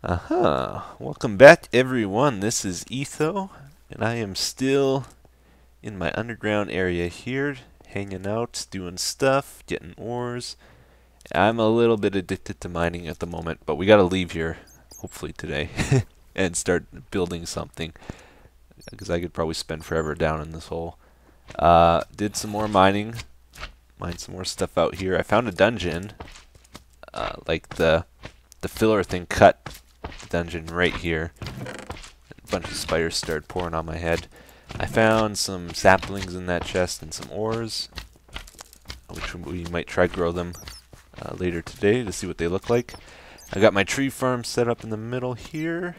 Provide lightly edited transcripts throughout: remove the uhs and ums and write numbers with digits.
Welcome back, everyone. This is Etho, and I am still in my underground area here, hanging out, doing stuff, getting ores. I'm a little bit addicted to mining at the moment, but we gotta leave here, hopefully today, and start building something, because I could probably spend forever down in this hole. Did some more mining, mined some more stuff out here. I found a dungeon, like the filler thing cut the dungeon right here. A bunch of spiders started pouring on my head. I found some saplings in that chest and some ores, which we might try grow them later today to see what they look like. I got my tree farm set up in the middle here.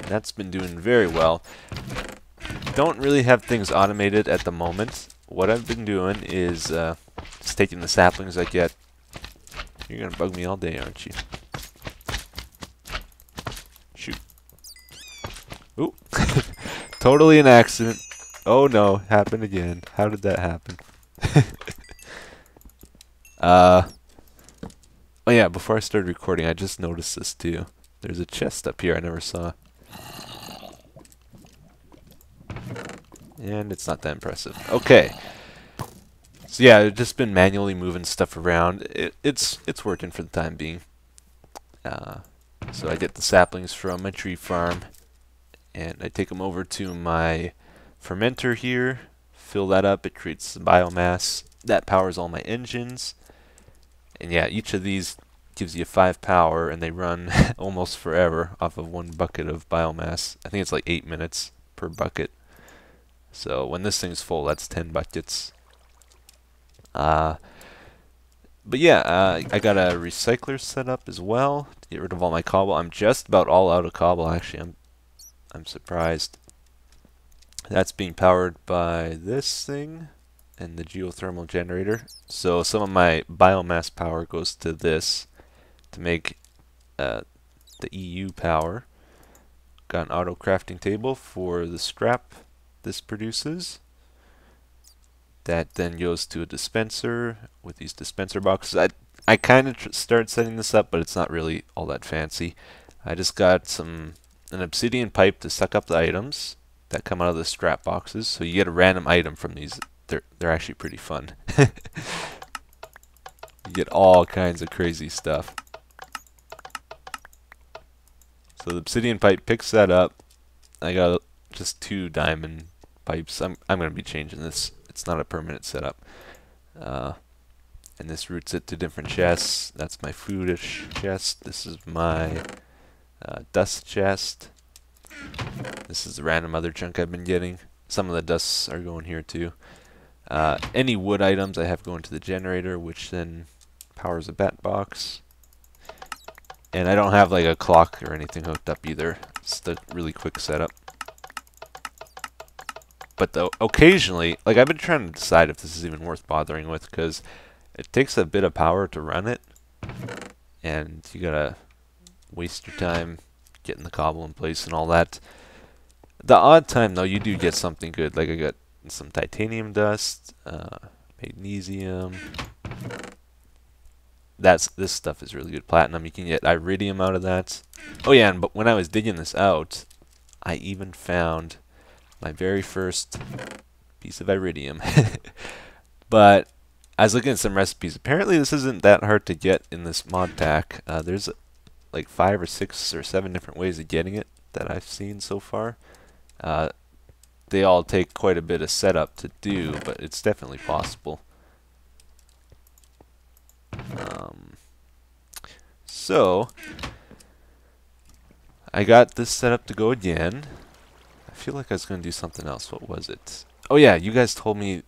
That's been doing very well. Don't really have things automated at the moment. What I've been doing is just taking the saplings I get. You're gonna bug me all day, aren't you? Shoot. Ooh. Totally an accident. Oh no, happened again. How did that happen? Oh yeah, before I started recording, I just noticed this too. There's a chest up here I never saw. And it's not that impressive. Okay. So yeah, I've just been manually moving stuff around. It's working for the time being. So I get the saplings from my tree farm, and I take them over to my fermenter here, fill that up, it creates the biomass. That powers all my engines. And yeah, each of these gives you 5 power, and they run almost forever off of 1 bucket of biomass. I think it's like 8 minutes per bucket. So when this thing's full, that's 10 buckets. But yeah, I got a recycler set up as well to get rid of all my cobble. I'm just about all out of cobble, actually. I'm surprised. That's being powered by this thing and the geothermal generator. So some of my biomass power goes to this to make the EU power. Got an auto crafting table for the scrap this produces. That then goes to a dispenser with these dispenser boxes. I kind of started setting this up, but it's not really all that fancy. I just got an obsidian pipe to suck up the items that come out of the scrap boxes. So you get a random item from these. They're actually pretty fun. You get all kinds of crazy stuff. So the obsidian pipe picks that up. I got just 2 diamond pipes. I'm going to be changing this. It's not a permanent setup. And this routes it to different chests. That's my foodish chest. This is my dust chest. This is the random other junk I've been getting. Some of the dusts are going here too. Any wood items I have going to the generator, which then powers a bat box. And I don't have like a clock or anything hooked up either. It's a really quick setup. But though occasionally, like I've been trying to decide if this is even worth bothering with, because it takes a bit of power to run it, and you gotta waste your time getting the cobble in place and all that. The odd time though, you do get something good. Like I got some titanium dust, magnesium. This stuff is really good. Platinum, you can get iridium out of that. Oh yeah, but when I was digging this out, I even found my very first piece of iridium. But I was looking at some recipes. Apparently this isn't that hard to get in this mod pack. There's like 5 or 6 or 7 different ways of getting it that I've seen so far. They all take quite a bit of setup to do, but it's definitely possible. So I got this set up to go again. I feel like I was going to do something else. What was it? Oh yeah, you guys told me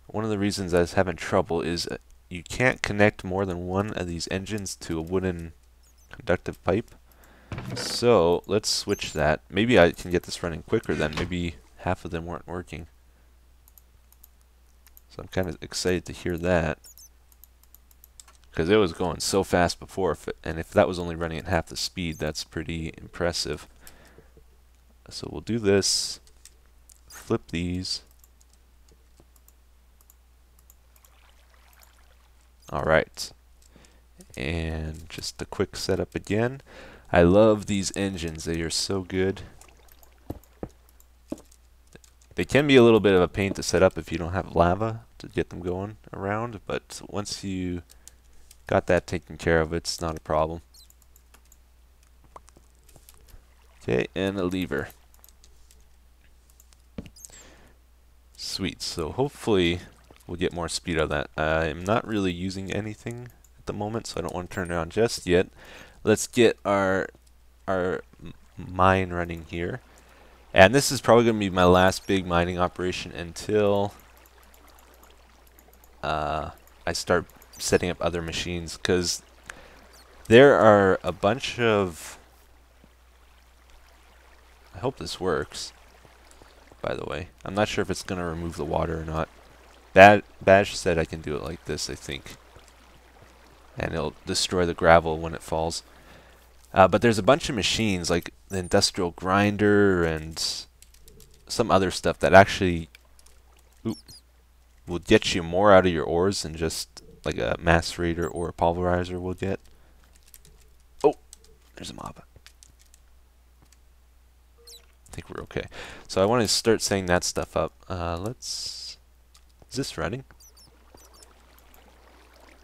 one of the reasons I was having trouble is you can't connect more than 1 of these engines to a wooden conductive pipe. So let's switch that. Maybe I can get this running quicker then. Maybe half of them weren't working. So I'm kind of excited to hear that, because it was going so fast before, and if that was only running at half the speed, that's pretty impressive. So we'll do this, flip these. Alright, and just a quick setup again. I love these engines. They are so good. They can be a little bit of a pain to set up if you don't have lava to get them going around, but once you got that taken care of, it's not a problem. Okay, and a lever. Sweet, so hopefully we'll get more speed out of that. I'm not really using anything at the moment, so I don't want to turn it on just yet. Let's get our mine running here. And this is probably going to be my last big mining operation until I start setting up other machines, because there are a bunch of... I hope this works, by the way. I'm not sure if it's going to remove the water or not. Bash said I can do it like this, I think. And it'll destroy the gravel when it falls. But there's a bunch of machines, like the industrial grinder and some other stuff that actually will get you more out of your ores than just like a macerator or a pulverizer will get. Oh, there's a mob. I think we're okay. So I want to start setting that stuff up. Is this running?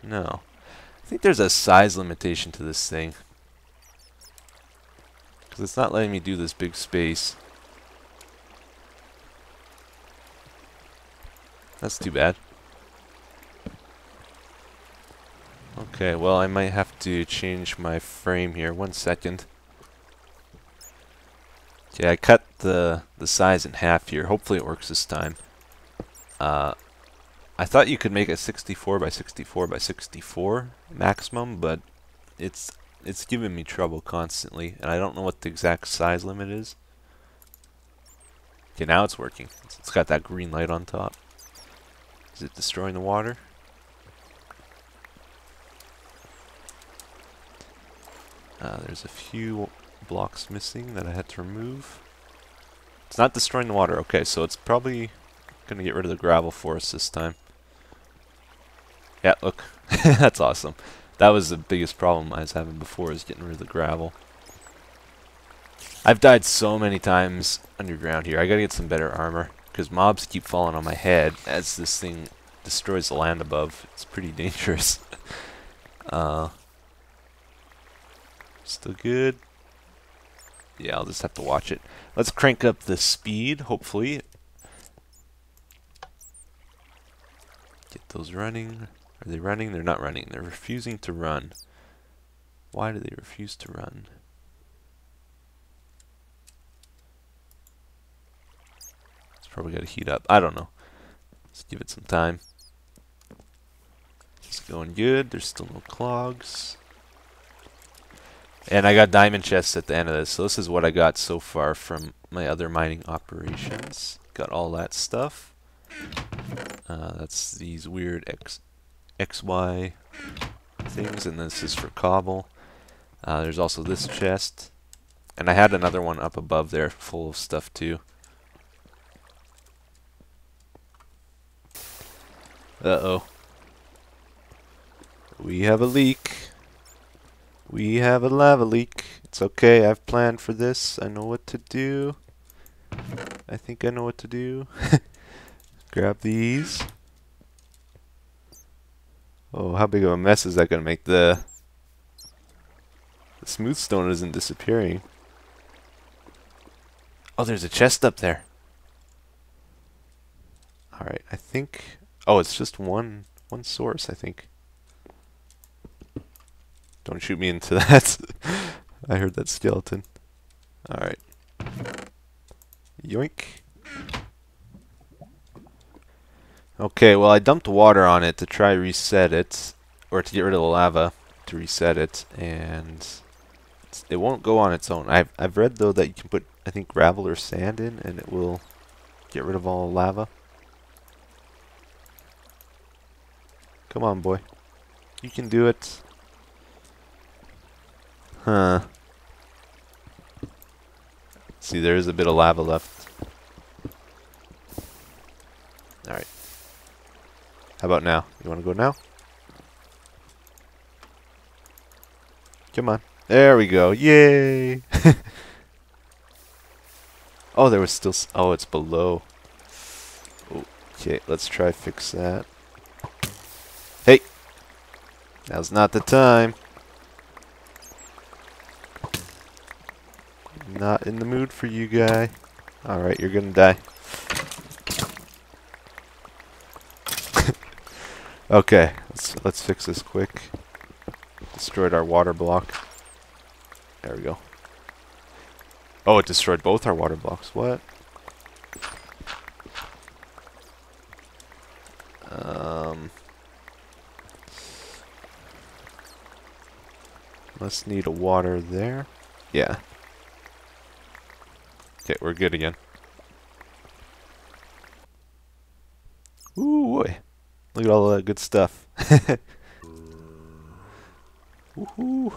No. I think there's a size limitation to this thing, because it's not letting me do this big space. That's too bad. Okay, well, I might have to change my frame here. 1 second. Okay, I cut the size in half here. Hopefully it works this time. I thought you could make a 64 by 64 by 64 maximum, but it's giving me trouble constantly, and I don't know what the exact size limit is. Okay, now it's working. It's got that green light on top. Is it destroying the water? There's a few blocks missing that I had to remove. It's not destroying the water. Okay, so it's probably going to get rid of the gravel for us this time. Yeah, look. That's awesome. That was the biggest problem I was having before, is getting rid of the gravel. I've died so many times underground here. I gotta get some better armor, because mobs keep falling on my head as this thing destroys the land above. It's pretty dangerous. Still good. Yeah, I'll just have to watch it. Let's crank up the speed, hopefully. Get those running. Are they running? They're not running. They're refusing to run. Why do they refuse to run? It's probably got to heat up. I don't know. Let's give it some time. It's going good. There's still no clogs. And I got diamond chests at the end of this. So this is what I got so far from my other mining operations. Got all that stuff. That's these weird XY things, and this is for cobble. There's also this chest. And I had another one up above there full of stuff too. Uh-oh. We have a leak. We have a lava leak. It's okay, I've planned for this. I know what to do. I think I know what to do. Grab these. Oh, how big of a mess is that going to make? The smooth stone isn't disappearing. Oh, there's a chest up there. Alright, I think... Oh, it's just one source, I think. Don't shoot me into that. I heard that skeleton. Alright. Yoink. Okay, well I dumped water on it to try reset it, or to get rid of the lava to reset it, and it won't go on its own. I've read though that you can put, I think, gravel or sand in and it will get rid of all lava. Come on, boy. You can do it. Huh. See, there is a bit of lava left. Alright. How about now? You want to go now? Come on. There we go. Yay! Oh, there was still... oh, it's below. Okay, let's try fix that. Hey! Now's not the time. Not in the mood for you, guy. Alright, you're gonna die. Okay, let's fix this quick. Destroyed our water block. There we go. Oh, it destroyed both our water blocks. What? Must need a water there. Yeah. Okay, we're good again. Ooh, boy. Look at all that good stuff. Woohoo!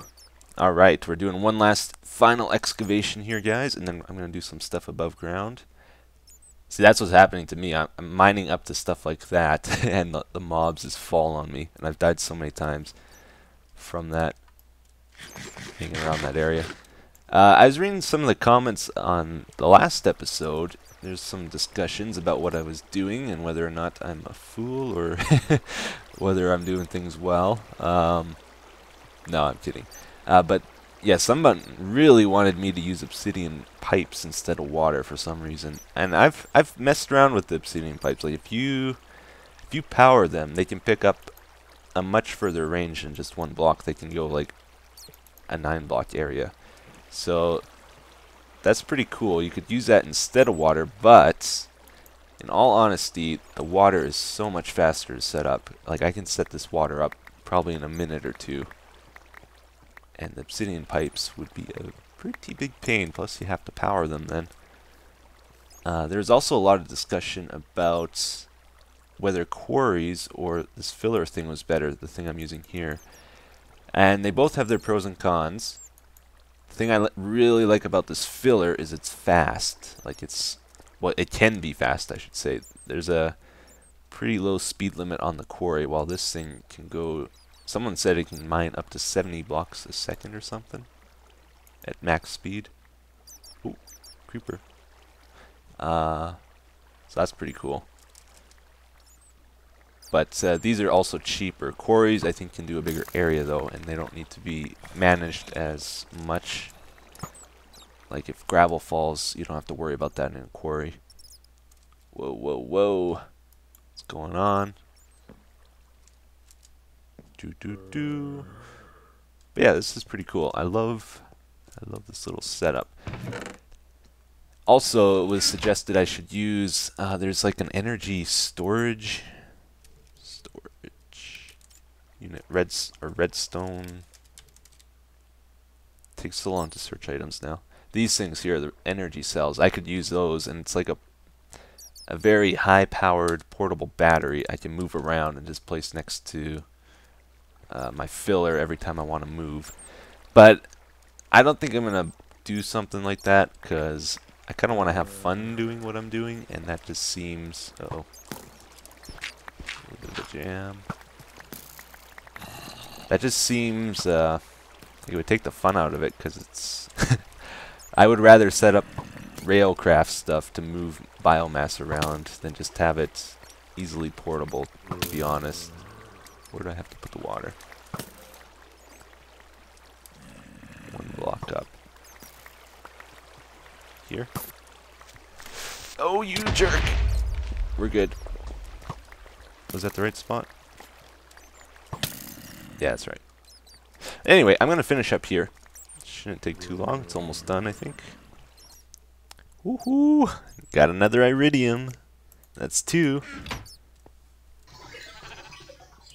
Alright, we're doing one last final excavation here, guys, and then I'm going to do some stuff above ground. See, that's what's happening to me. I'm mining up to stuff like that, and the mobs just fall on me. And I've died so many times from that, hanging around that area. I was reading some of the comments on the last episode. There's some discussions about what I was doing and whether or not I'm a fool or whether I'm doing things well. No, I'm kidding. But yeah, someone really wanted me to use obsidian pipes instead of water for some reason, and I've messed around with the obsidian pipes. Like if you power them, they can pick up a much further range than just one block. They can go like a 9-block area. So that's pretty cool. You could use that instead of water, but in all honesty, the water is so much faster to set up. Like I can set this water up probably in a minute or two. And the obsidian pipes would be a pretty big pain, plus you have to power them then. There's also a lot of discussion about whether quarries or this filler thing was better, the thing I'm using here. And they both have their pros and cons. The thing I really like about this filler is it's fast. Like well, it can be fast, I should say. There's a pretty low speed limit on the quarry, while this thing can go... Someone said it can mine up to 70 blocks a second or something at max speed. Ooh, creeper. So that's pretty cool. But these are also cheaper. Quarries, I think, can do a bigger area though, and they don't need to be managed as much. Like if gravel falls, you don't have to worry about that in a quarry. Whoa, whoa, whoa! What's going on? But yeah, this is pretty cool. I love this little setup. Also, it was suggested I should use there's like an energy storage unit, redstone. It takes so long to search items now. These things here, the energy cells, I could use those, and it's like a very high-powered portable battery I can move around and just place next to my filler every time I want to move. But I don't think I'm going to do something like that, because I kind of want to have fun doing what I'm doing, and that just seems... Uh-oh. A little bit of a jam. That just seems... it would take the fun out of it, because it's... I would rather set up railcraft stuff to move biomass around than just have it easily portable, to be honest. Where do I have to put the water? One block up. Here. Oh, you jerk! We're good. Was that the right spot? Yeah, that's right. Anyway, I'm going to finish up here. Shouldn't take too long. It's almost done, I think. Woohoo! Got another iridium. That's 2.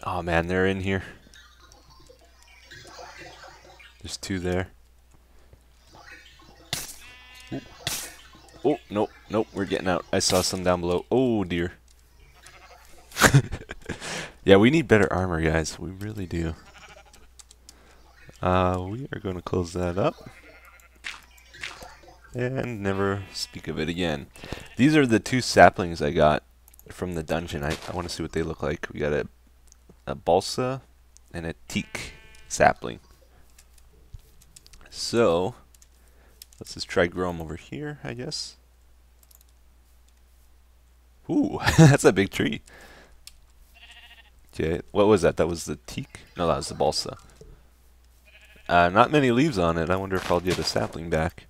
Oh man, they're in here. There's 2 there. Ooh. Oh, nope, nope, we're getting out. I saw some down below. Oh dear. Yeah, we need better armor, guys. We really do. We are going to close that up. And never speak of it again. These are the 2 saplings I got from the dungeon. I want to see what they look like. We got a balsa and a teak sapling. So let's just try grow them over here, I guess. Ooh, that's a big tree. Okay, what was that? That was the teak? No, that was the balsa. Not many leaves on it. I wonder if I'll get a sapling back.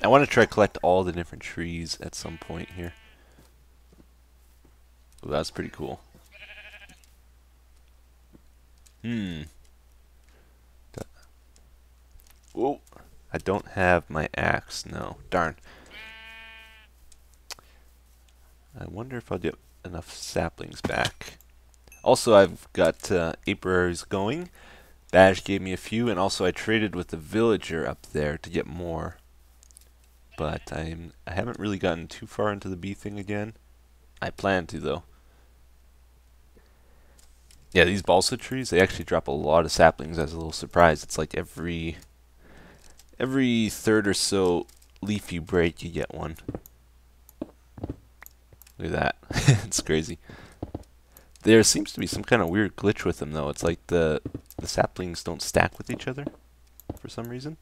I want to try collect all the different trees at some point here. Ooh, that's pretty cool. Oh, I don't have my axe. No, darn. I wonder if I'll get enough saplings back. Also, I've got apiaries going. Badge gave me a few, and also I traded with the villager up there to get more. But I haven't really gotten too far into the bee thing again. I plan to, though. Yeah, these balsa trees, they actually drop a lot of saplings as a little surprise. It's like every third or so leaf you break, you get one. Look at that. It's crazy. There seems to be some kind of weird glitch with them, though. It's like the saplings don't stack with each other for some reason.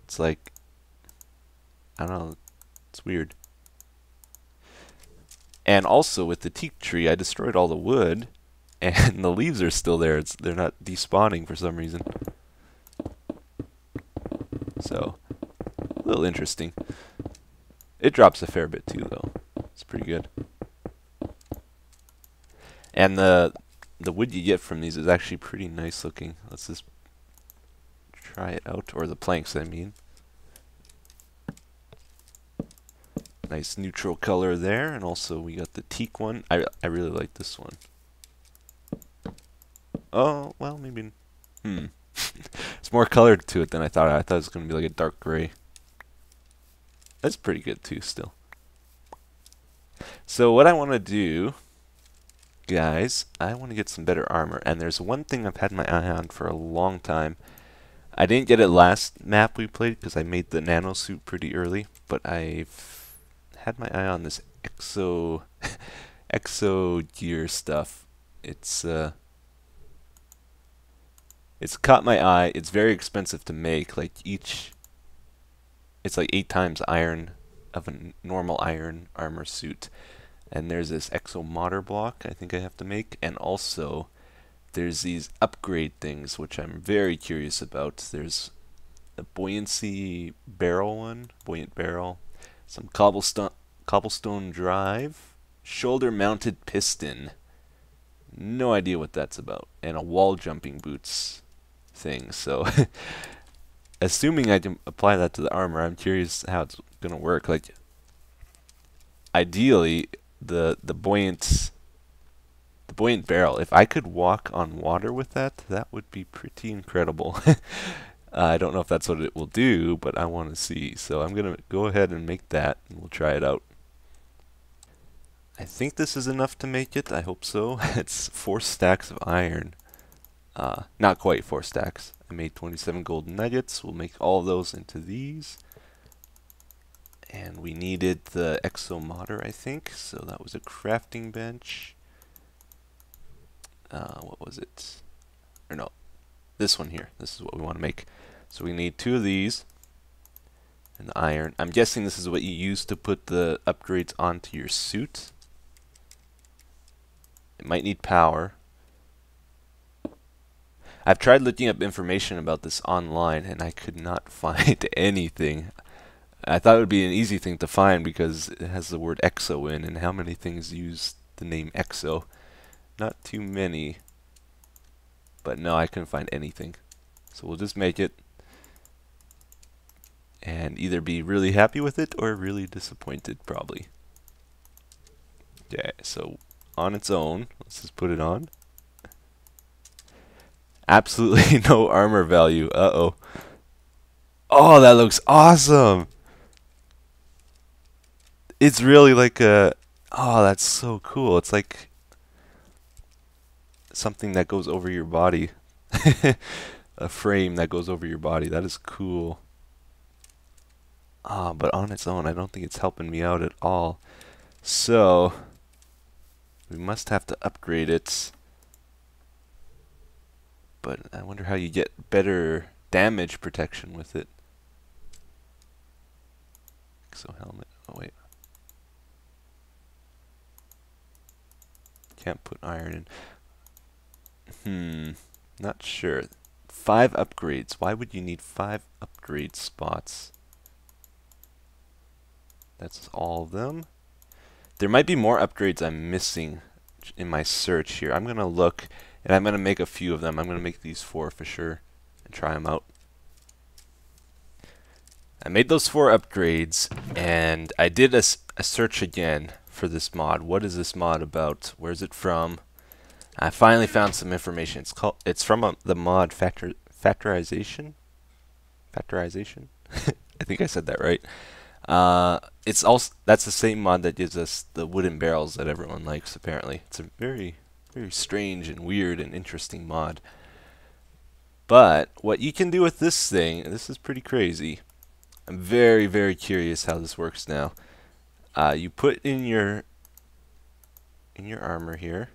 It's like, I don't know, it's weird. And also with the teak tree, I destroyed all the wood, and the leaves are still there. They're not despawning for some reason. So, a little interesting. It drops a fair bit too, though. It's pretty good. And the wood you get from these is actually pretty nice looking. Let's just try it out, or the planks, I mean. Nice neutral color there, and also we got the teak one. I really like this one. Oh, well, maybe. It's more colored to it than I thought. I thought it was going to be like a dark gray. That's pretty good too, still. So what I want to do, guys, I want to get some better armor. And there's one thing I've had my eye on for a long time. I didn't get it last map we played because I made the nano suit pretty early, but I've had my eye on this Exo gear stuff. It's caught my eye. It's very expensive to make. Like it's like 8 times iron of a normal iron armor suit. And there's this Exo Mater block I think I have to make, and also there's these upgrade things which I'm very curious about. There's a buoyancy barrel one, buoyant barrel, some cobblestone drive, shoulder mounted piston. No idea what that's about, and a wall jumping boots thing. So assuming I can apply that to the armor, I'm curious how it's gonna work. Like ideally the buoyant barrel, if I could walk on water with that, that would be pretty incredible. I don't know if that's what it will do, but I want to see. So I'm going to go ahead and make that, and we'll try it out. I think this is enough to make it. I hope so. It's 4 stacks of iron. Not quite 4 stacks. I made 27 golden nuggets. We'll make all of those into these. And we needed the Exo Mater, I think. So that was a crafting bench. What was it? Or no, this one here. This is what we want to make. So we need 2 of these. And the iron. I'm guessing this is what you use to put the upgrades onto your suit. It might need power. I've tried looking up information about this online, and I could not find anything. I thought it would be an easy thing to find because it has the word Exo in, and how many things use the name Exo? Not too many. But no, I couldn't find anything. So we'll just make it and either be really happy with it or really disappointed, probably. Yeah, so on its own, let's just put it on. Absolutely no armor value. Uh-oh. Oh, that looks awesome! It's really like a... Oh, that's so cool. It's like something that goes over your body. A frame that goes over your body. That is cool. Ah, but on its own, I don't think it's helping me out at all. So, we must have to upgrade it but I wonder how you get better damage protection with it. Exo helmet. Oh wait. Can't put iron in. Not sure. 5 upgrades. Why would you need 5 upgrade spots? That's all of them. There might be more upgrades I'm missing in my search here. I'm going to look, and I'm going to make a few of them. I'm going to make these 4 for sure and try them out. I made those 4 upgrades, and I did a search again for this mod. What is this mod about? Where's it from? I finally found some information. It's from the mod factorization. Factorization. I think I said that right. That's the same mod that gives us the wooden barrels that everyone likes. Apparently, it's a very strange and weird and interesting mod. But what you can do with this thing, this is pretty crazy. I'm very curious how this works now. You put in your armor here.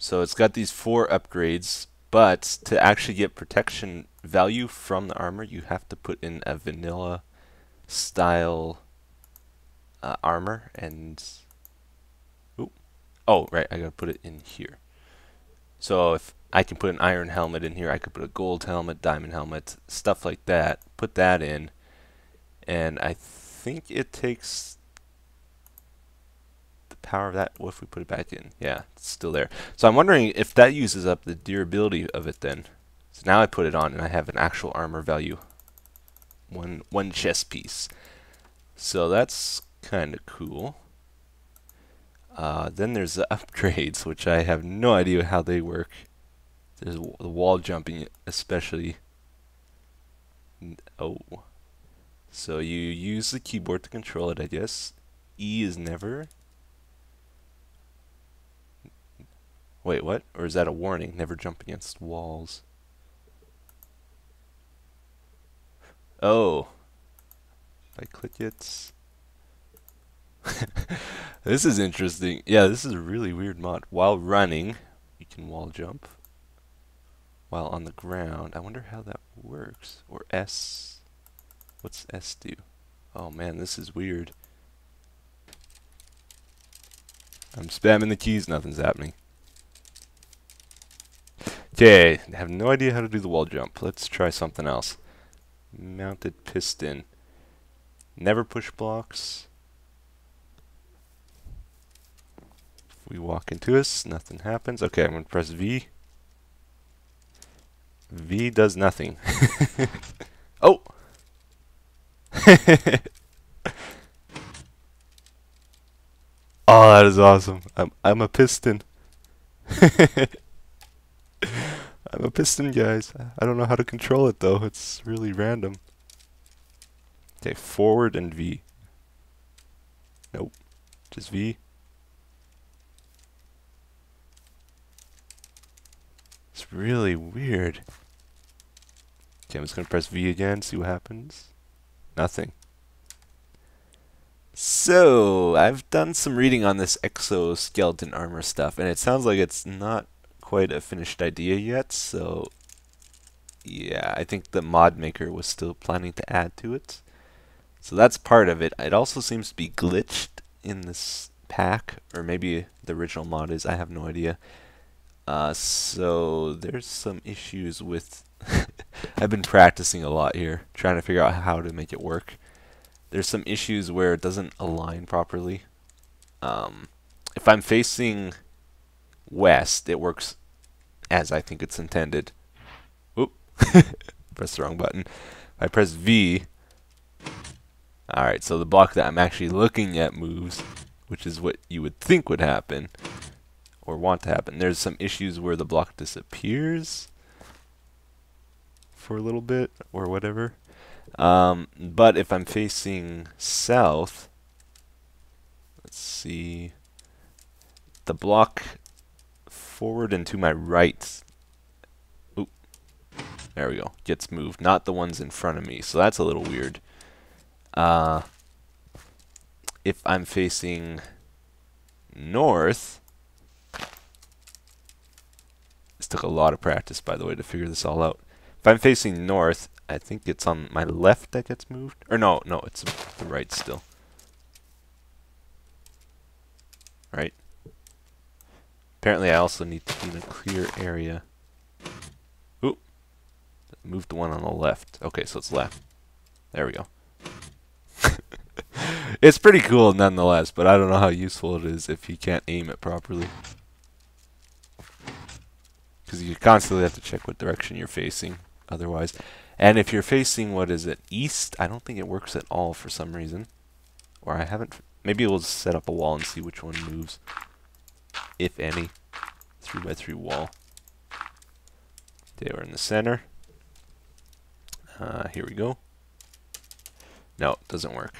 So it's got these 4 upgrades, but to actually get protection value from the armor, you have to put in a vanilla style armor. And oh right, I gotta put it in here. So if I can put an iron helmet in here, I could put a gold helmet, diamond helmet, stuff like that. Put that in, and I think it takes the power of that. What if we put it back in? Yeah, it's still there. So I'm wondering if that uses up the durability of it then. So now I put it on, and I have an actual armor value. One chest piece. So that's kind of cool. Then there's the upgrades, which I have no idea how they work. There's the wall jumping especially. Oh. So you use the keyboard to control it, I guess. E is never. Wait, what? Or is that a warning? Never jump against walls. Oh. If I click it. This is interesting. Yeah, this is a really weird mod. While running, you can wall jump. While on the ground, I wonder how that works. Or S. What's S do? Oh man, this is weird. I'm spamming the keys, nothing's happening. Okay, I have no idea how to do the wall jump. Let's try something else. Mounted piston. Never push blocks. If we walk into this, nothing happens. Okay, I'm going to press V. V does nothing. Oh! Oh, that is awesome. I'm a piston. I'm a piston, guys. I don't know how to control it though. It's really random. Okay, forward and V. Nope. Just V. It's really weird. Okay, I'm just gonna press V again, see what happens. Nothing. So, I've done some reading on this exoskeleton armor stuff, and it sounds like it's not quite a finished idea yet, so yeah, I think the mod maker was still planning to add to it. So that's part of it. It also seems to be glitched in this pack, or maybe the original mod is, I have no idea. So there's some issues with I've been practicing a lot here, trying to figure out how to make it work. There's some issues where it doesn't align properly. If I'm facing west, it works as I think it's intended. Oop, press the wrong button. If I press V, alright, so the block that I'm actually looking at moves, which is what you would think would happen, or want to happen. There's some issues where the block disappears for a little bit, or whatever. But if I'm facing south, let's see, the block forward and to my right, oop, there we go, gets moved, not the ones in front of me, so that's a little weird. If I'm facing north, took a lot of practice, by the way, to figure this all out. If I'm facing north, I think it's on my left that gets moved. Or no, it's the right still. Right? Apparently I also need to be in a clear area. Oop. Move the one on the left. Okay, so it's left. There we go. It's pretty cool nonetheless, but I don't know how useful it is if you can't aim it properly. Because you constantly have to check what direction you're facing otherwise. And if you're facing, what is it, east? I don't think it works at all for some reason. Or I haven't... Maybe we'll set up a wall and see which one moves. If any. 3x3 wall. Okay, we're in the center. Here we go. No, it doesn't work.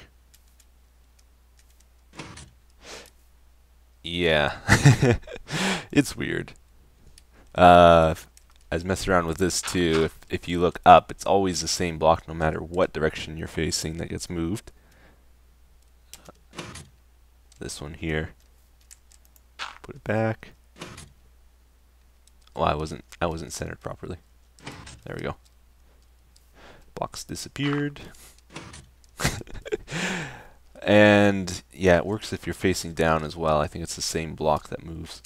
Yeah. It's weird. I was messing around with this too. If you look up, it's always the same block no matter what direction you're facing that gets moved. This one here. Put it back. Oh, I wasn't centered properly. There we go. Blocks disappeared. And yeah, it works if you're facing down as well. I think it's the same block that moves.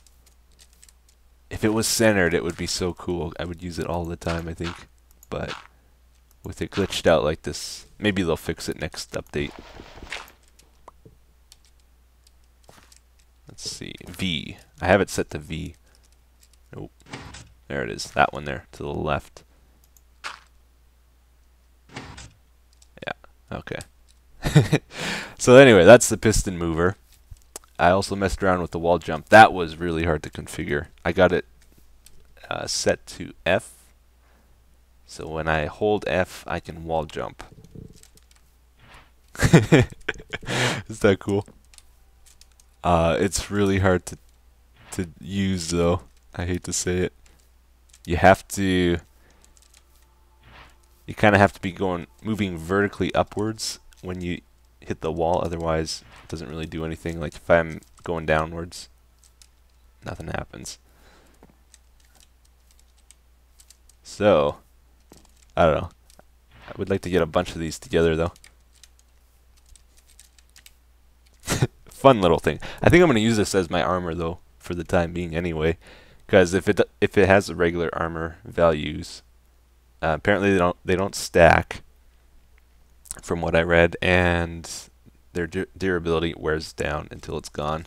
If it was centered, it would be so cool. I would use it all the time, I think. But with it glitched out like this, maybe they'll fix it next update. Let's see. V. I have it set to V. Nope. There it is. That one there to the left. Yeah. Okay. So anyway, that's the piston mover. I also messed around with the wall jump. That was really hard to configure. I got it set to F. So when I hold F, I can wall jump. Is that cool? It's really hard to use though. I hate to say it. You kind of have to be moving vertically upwards when you hit the wall, otherwise it doesn't really do anything. Like if I'm going downwards, nothing happens. So, I don't know. I would like to get a bunch of these together though. Fun little thing. I think I'm going to use this as my armor though for the time being anyway, because if it has the regular armor values, apparently they don't stack from what I read, and their durability wears down until it's gone,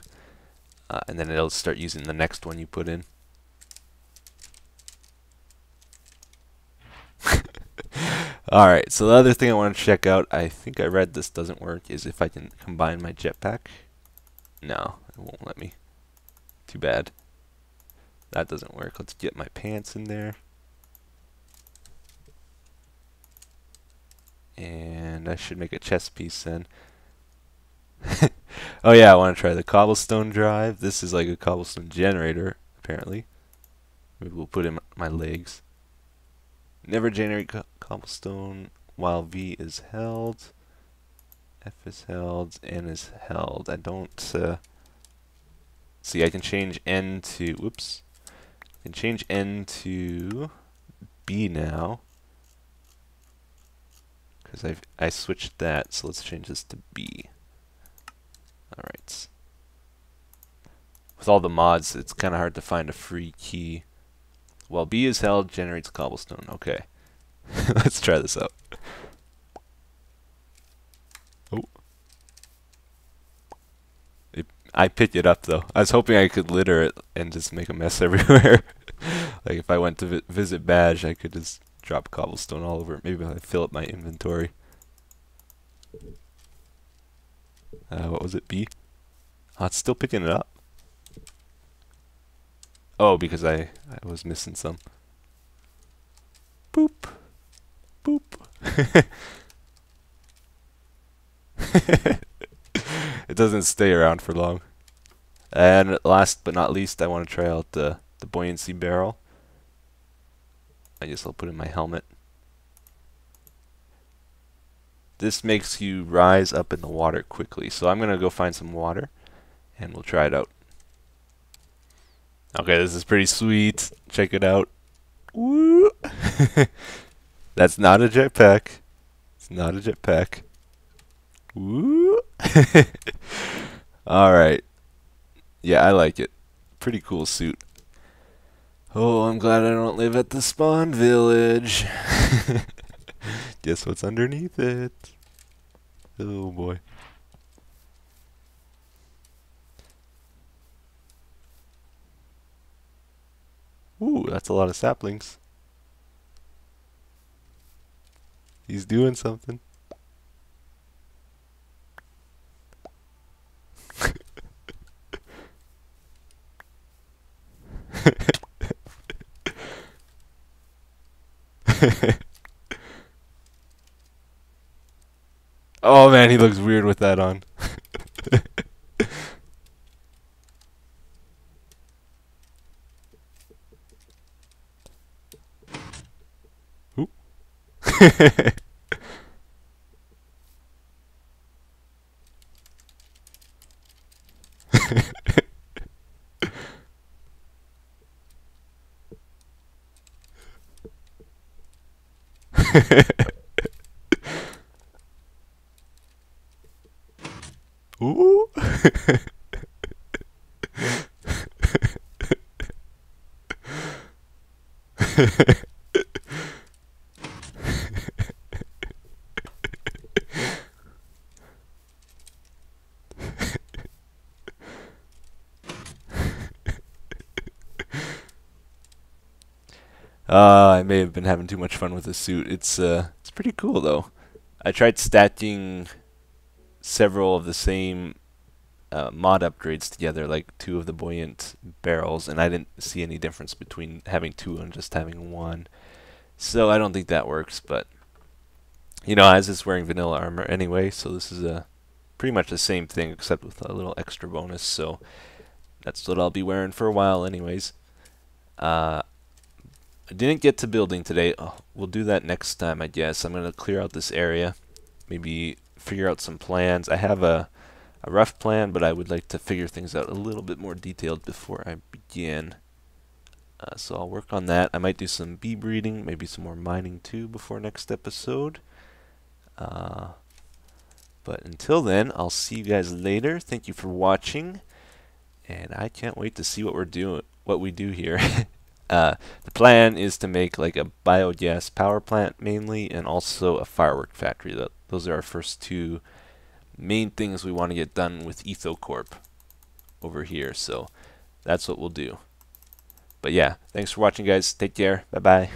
and then it'll start using the next one you put in. Alright, so the other thing I want to check out, I think I read this doesn't work, is if I can combine my jetpack. No, it won't let me. Too bad. That doesn't work. Let's get my pants in there. And I should make a chest piece then. Oh yeah, I want to try the cobblestone drive. This is like a cobblestone generator, apparently. Maybe we'll put in my legs. Never generate cobblestone while V is held. F is held, N is held. I don't see. I can change N to whoops. I can change N to B now because I switched that. So let's change this to B. All right. With all the mods, it's kind of hard to find a free key. While B is held, generates cobblestone. Okay. Let's try this out. Oh. I picked it up though. I was hoping I could litter it and just make a mess everywhere. Like if I went to visit Badge, I could just drop cobblestone all over it. Maybe I fill up my inventory. What was it? B? Oh, it's still picking it up. Oh, because I was missing some. Boop. Boop. It doesn't stay around for long. And last but not least, I want to try out the buoyancy barrel. I guess I'll put in my helmet. This makes you rise up in the water quickly. So I'm going to go find some water and we'll try it out. Okay, this is pretty sweet. Check it out. Woo! That's not a jetpack. It's not a jetpack. Woo! Alright. Yeah, I like it. Pretty cool suit. Oh, I'm glad I don't live at the spawn village. Guess what's underneath it? Oh boy. Ooh, that's a lot of saplings. He's doing something. Oh man, he looks weird with that on. Ooh. Ooh. I may have been having too much fun with this suit. It's pretty cool though. I tried stacking several of the same mod upgrades together, like two of the buoyant barrels, and I didn't see any difference between having two and just having one. So I don't think that works, but you know, I was just wearing vanilla armor anyway, so this is pretty much the same thing except with a little extra bonus, so that's what I'll be wearing for a while anyways. I didn't get to building today. Oh, we'll do that next time, I guess. I'm going to clear out this area, maybe figure out some plans. I have a rough plan, but I would like to figure things out a little bit more detailed before I begin. So I'll work on that. I might do some bee breeding, maybe some more mining too before next episode. But until then, I'll see you guys later. Thank you for watching, and I can't wait to see what we do here. The plan is to make like a biogas power plant mainly, and also a firework factory. Those are our first two main things we want to get done with Etho Corp over here. So that's what we'll do. But yeah, thanks for watching, guys. Take care. Bye bye.